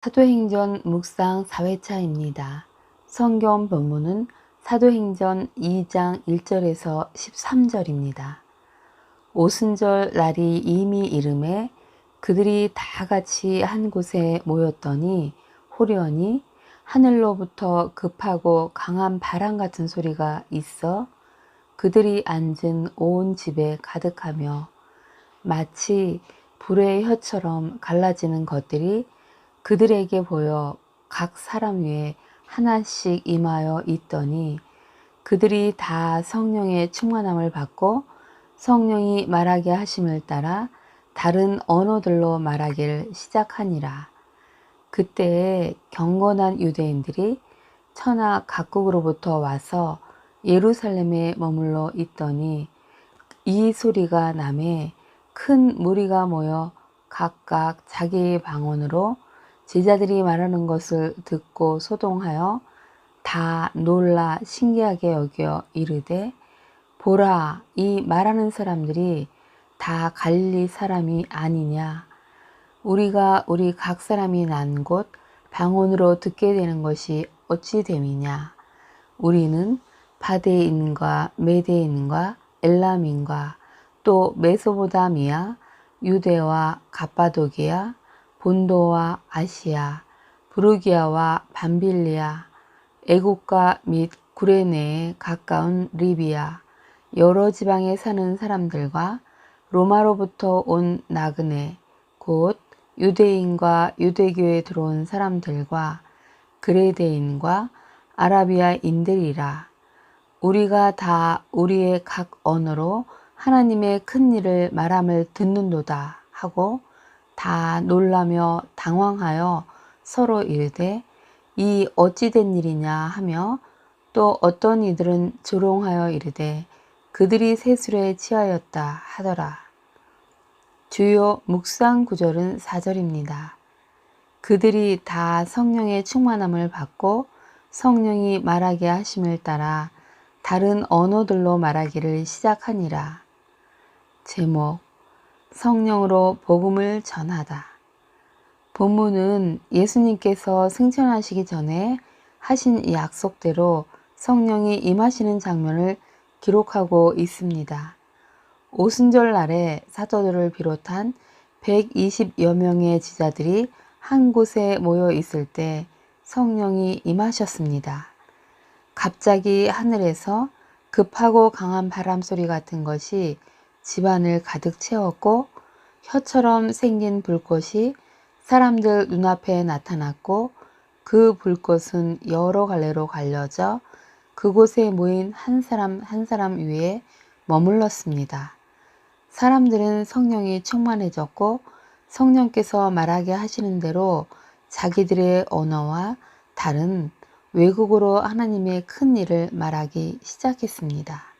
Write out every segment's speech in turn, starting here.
사도행전 묵상 4회차입니다. 성경 본문은 사도행전 2장 1절에서 13절입니다. 오순절 날이 이미 이름에 그들이 다 같이 한 곳에 모였더니 호련히 하늘로부터 급하고 강한 바람 같은 소리가 있어 그들이 앉은 온 집에 가득하며 마치 불의 혀처럼 갈라지는 것들이 그들에게 보여 각 사람 위에 하나씩 임하여 있더니 그들이 다 성령의 충만함을 받고 성령이 말하게 하심을 따라 다른 언어들로 말하기를 시작하니라. 그때에 경건한 유대인들이 천하 각국으로부터 와서 예루살렘에 머물러 있더니 이 소리가 나매 큰 무리가 모여 각각 자기의 방언으로 제자들이 말하는 것을 듣고 소동하여 다 놀라 신기하게 여겨 이르되 보라, 이 말하는 사람들이 다 갈릴리 사람이 아니냐. 우리가 우리 각 사람이 난 곳 방언으로 듣게 되는 것이 어찌 됨이냐. 우리는 바데인과 메데인과 엘람인과 또 메소보다미아, 유대와 갑바도기아, 본도와 아시아, 부르기아와 밤빌리아, 애국가 및 구레네에 가까운 리비아, 여러 지방에 사는 사람들과 로마로부터 온 나그네, 곧 유대인과 유대교에 들어온 사람들과 그레데인과 아라비아인들이라. 우리가 다 우리의 각 언어로 하나님의 큰 일을 말함을 듣는도다 하고 다 놀라며 당황하여 서로 이르되 이 어찌 된 일이냐 하며 또 어떤 이들은 조롱하여 이르되 그들이 세술에 취하였다 하더라. 주요 묵상 구절은 4절입니다. 그들이 다 성령의 충만함을 받고 성령이 말하게 하심을 따라 다른 언어들로 말하기를 시작하니라. 제목, 성령으로 복음을 전하다. 본문은 예수님께서 승천하시기 전에 하신 약속대로 성령이 임하시는 장면을 기록하고 있습니다. 오순절 날에 사도들을 비롯한 120여 명의 제자들이 한 곳에 모여 있을 때 성령이 임하셨습니다. 갑자기 하늘에서 급하고 강한 바람 소리 같은 것이 집안을 가득 채웠고 혀처럼 생긴 불꽃이 사람들 눈앞에 나타났고 그 불꽃은 여러 갈래로 갈려져 그곳에 모인 한 사람 한 사람 위에 머물렀습니다. 사람들은 성령이 충만해졌고 성령께서 말하게 하시는 대로 자기들의 언어와 다른 외국어로 하나님의 큰 일을 말하기 시작했습니다.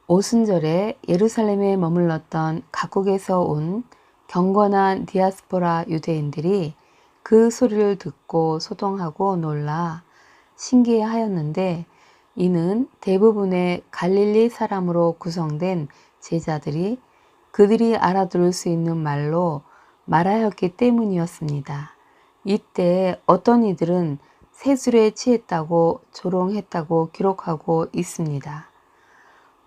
오순절에 예루살렘에 머물렀던 각국에서 온 경건한 디아스포라 유대인들이 그 소리를 듣고 소동하고 놀라 신기해하였는데 이는 대부분의 갈릴리 사람으로 구성된 제자들이 그들이 알아들을 수 있는 말로 말하였기 때문이었습니다. 이때 어떤 이들은 세술에 취했다고 조롱했다고 기록하고 있습니다.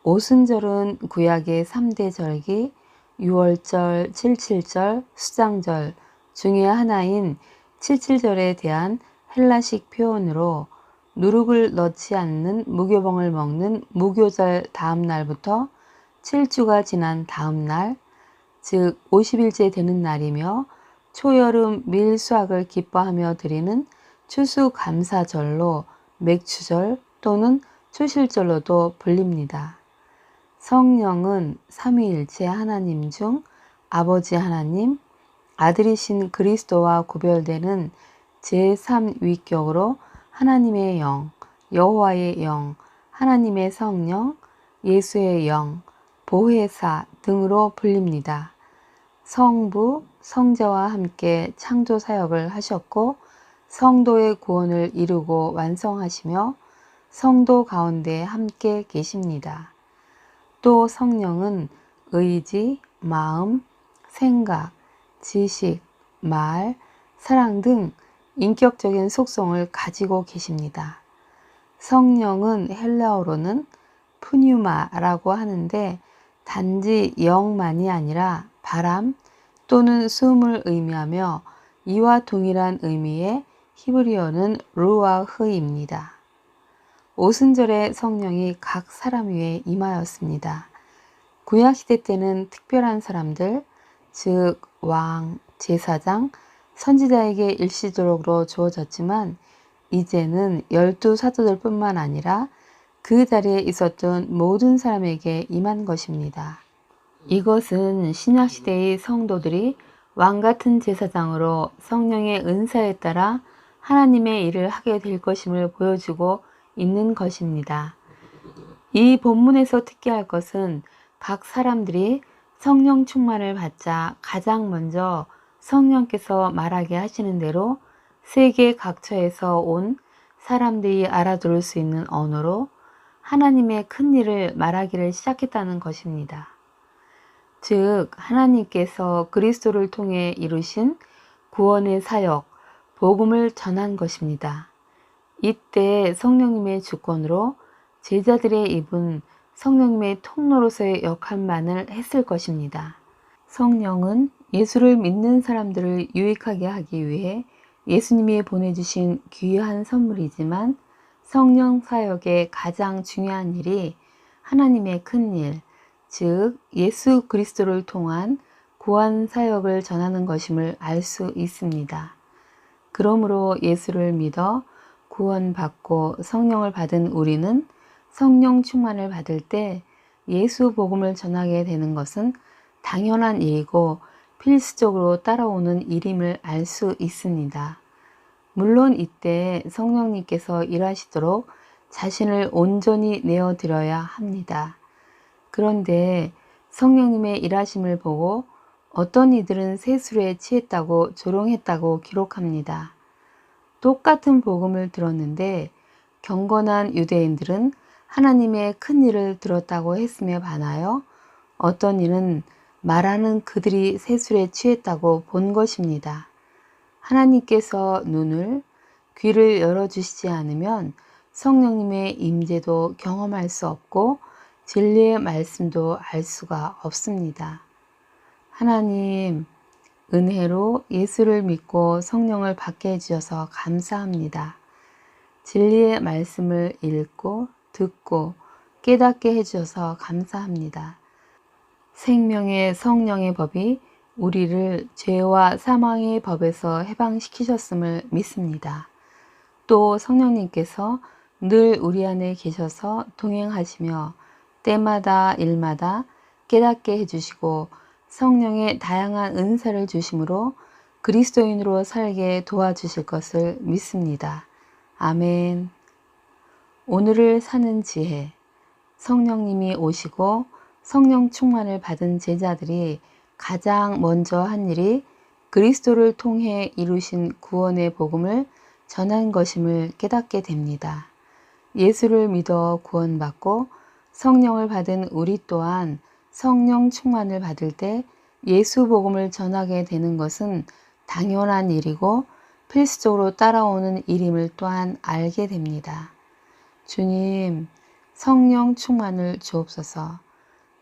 오순절은 구약의 3대 절기, 유월절, 칠칠절, 수장절 중에 하나인 칠칠절에 대한 헬라식 표현으로 누룩을 넣지 않는 무교병을 먹는 무교절 다음 날부터 7주가 지난 다음 날, 즉 50일째 되는 날이며 초여름 밀수확을 기뻐하며 드리는 추수감사절로 맥추절 또는 추실절로도 불립니다. 성령은 삼위일체 하나님 중 아버지 하나님, 아들이신 그리스도와 구별되는 제3위격으로 하나님의 영, 여호와의 영, 하나님의 성령, 예수의 영, 보혜사 등으로 불립니다. 성부, 성자와 함께 창조 사역을 하셨고 성도의 구원을 이루고 완성하시며 성도 가운데 함께 계십니다. 또 성령은 의지, 마음, 생각, 지식, 말, 사랑 등 인격적인 속성을 가지고 계십니다. 성령은 헬라어로는 푸뉴마라고 하는데 단지 영만이 아니라 바람 또는 숨을 의미하며 이와 동일한 의미의 히브리어는 루아흐입니다. 오순절에 성령이 각 사람 위에 임하였습니다. 구약시대 때는 특별한 사람들, 즉 왕, 제사장, 선지자에게 일시적으로 주어졌지만 이제는 12사도들 뿐만 아니라 그 자리에 있었던 모든 사람에게 임한 것입니다. 이것은 신약시대의 성도들이 왕같은 제사장으로 성령의 은사에 따라 하나님의 일을 하게 될 것임을 보여주고 있는 것입니다. 이 본문에서 특기할 것은 각 사람들이 성령 충만을 받자 가장 먼저 성령께서 말하게 하시는 대로 세계 각처에서 온 사람들이 알아들을 수 있는 언어로 하나님의 큰 일을 말하기를 시작했다는 것입니다. 즉 하나님께서 그리스도를 통해 이루신 구원의 사역, 복음을 전한 것입니다. 이때 성령님의 주권으로 제자들의 입은 성령님의 통로로서의 역할만을 했을 것입니다. 성령은 예수를 믿는 사람들을 유익하게 하기 위해 예수님이 보내주신 귀한 선물이지만 성령 사역의 가장 중요한 일이 하나님의 큰 일, 즉 예수 그리스도를 통한 구원 사역을 전하는 것임을 알 수 있습니다. 그러므로 예수를 믿어 구원받고 성령을 받은 우리는 성령 충만을 받을 때 예수 복음을 전하게 되는 것은 당연한 일이고 필수적으로 따라오는 일임을 알 수 있습니다. 물론 이때 성령님께서 일하시도록 자신을 온전히 내어드려야 합니다. 그런데 성령님의 일하심을 보고 어떤 이들은 세술에 취했다고 조롱했다고 기록합니다. 똑같은 복음을 들었는데 경건한 유대인들은 하나님의 큰 일을 들었다고 했음에 반하여 어떤 이는 말하는 그들이 세술에 취했다고 본 것입니다. 하나님께서 눈을, 귀를 열어주시지 않으면 성령님의 임재도 경험할 수 없고 진리의 말씀도 알 수가 없습니다. 하나님, 은혜로 예수를 믿고 성령을 받게 해주셔서 감사합니다. 진리의 말씀을 읽고 듣고 깨닫게 해주셔서 감사합니다. 생명의 성령의 법이 우리를 죄와 사망의 법에서 해방시키셨음을 믿습니다. 또 성령님께서 늘 우리 안에 계셔서 동행하시며 때마다 일마다 깨닫게 해주시고 성령의 다양한 은사를 주심으로 그리스도인으로 살게 도와주실 것을 믿습니다. 아멘. 오늘을 사는 지혜. 성령님이 오시고 성령 충만을 받은 제자들이 가장 먼저 한 일이 그리스도를 통해 이루신 구원의 복음을 전한 것임을 깨닫게 됩니다. 예수를 믿어 구원받고 성령을 받은 우리 또한 성령 충만을 받을 때 예수 복음을 전하게 되는 것은 당연한 일이고 필수적으로 따라오는 일임을 또한 알게 됩니다. 주님, 성령 충만을 주옵소서.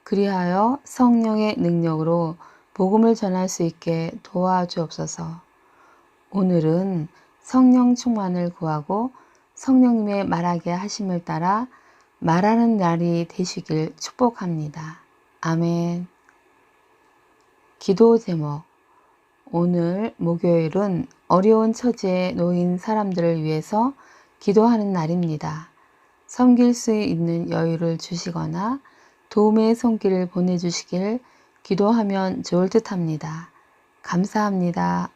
그리하여 성령의 능력으로 복음을 전할 수 있게 도와주옵소서. 오늘은 성령 충만을 구하고 성령님의 말하게 하심을 따라 말하는 날이 되시길 축복합니다. 아멘. 기도 제목. 오늘 목요일은 어려운 처지에 놓인 사람들을 위해서 기도하는 날입니다. 섬길 수 있는 여유를 주시거나 도움의 손길을 보내주시길 기도하면 좋을 듯 합니다. 감사합니다.